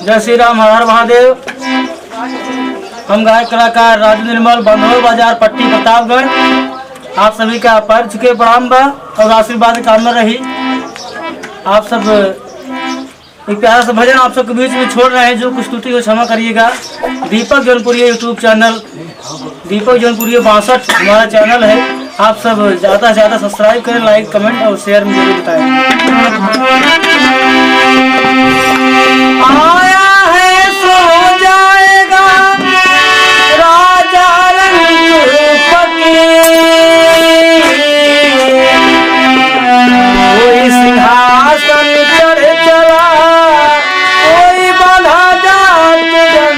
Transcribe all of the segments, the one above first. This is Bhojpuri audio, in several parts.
जय श्री राम, हर हर महादेव। हम गायक कलाकार राजू निर्मल, बंधुआ बाजार, पट्टी, प्रतापगढ़। आप सभी का पैर झुके प्रणाम बा और आशीर्वाद कामना रही। आप सब एक प्यारा सा भजन आप सबके बीच में छोड़ रहे हैं, जो कुछ त्रुटि को क्षमा करिएगा। दीपक जौनपुरी यूट्यूब चैनल, दीपक जौनपुरी 62 हमारा चैनल है। आप सब ज़्यादा से ज़्यादा सब्सक्राइब करें, लाइक, कमेंट और शेयर में जरूर बताएं। आया है सो जाएगा राजा रंग फकीर, कोई सिंहासन चढ़ चला, कोई बांधा जात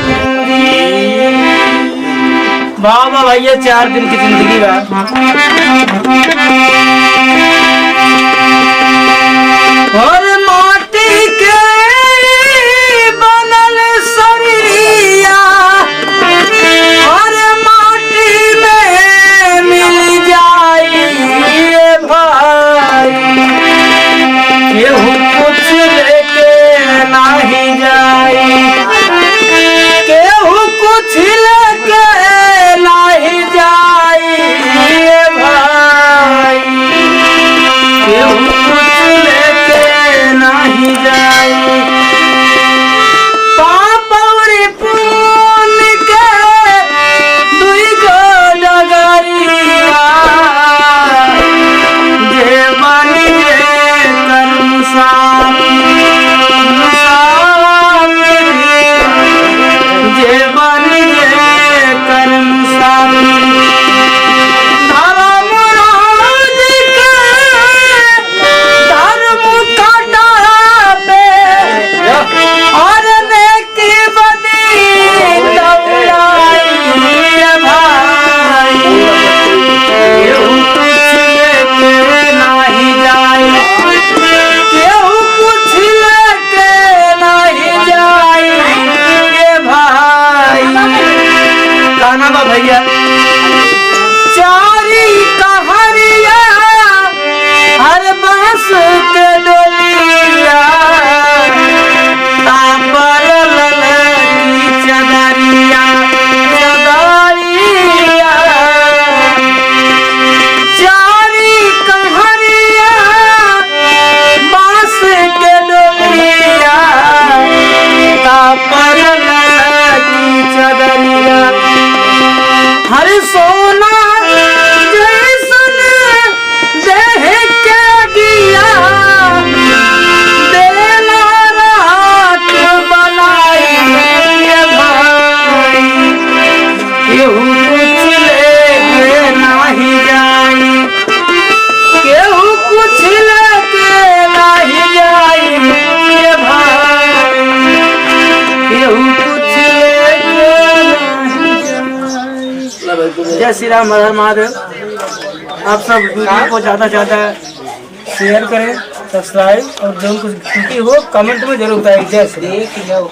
जंजीर। बाबा भैया 4 दिन की जिंदगी बा। और माटी के बनल शरीरिया, और माटी में मिल जाई भाई। केहू कुछ लेके नहीं जाई, केहू कुछ लेके नहीं जाई भाई। केहू कुछ लेके नहीं जाई। पाप और पुण्य के दुई गो डगरिया, जे बनी जे कर्म जे बनी जे कर्म सामी। धर्म राज के धर्म काटा पे, और नेकी बदी दौड़ाई भाई। केहू कुछ लेके नहीं जाई, केहू कुछ लेके नहीं जाई भाई। गाना बा भैया। चारी कहरिया हर बांस के डोलिया, तापर ललकी चदरिया चदरिया। चारी कहरिया बांस के डोलिया, तापर ललकी चदरिया। हर सोना जैसन देह के दिया, देना रात बनाई भाई। केहू कुछ लेके नहीं जाई, केहू कुछ लेके नहीं जाई भाई। केहू कुछ लेके नहीं जाई। जय श्री राम, हर हर महादेव। आप सब वीडियो को ज़्यादा से ज़्यादा शेयर करें, सब्सक्राइब, और जो कुछ त्रुटि हो कमेंट में जरूर बताएं। जय श्री राम।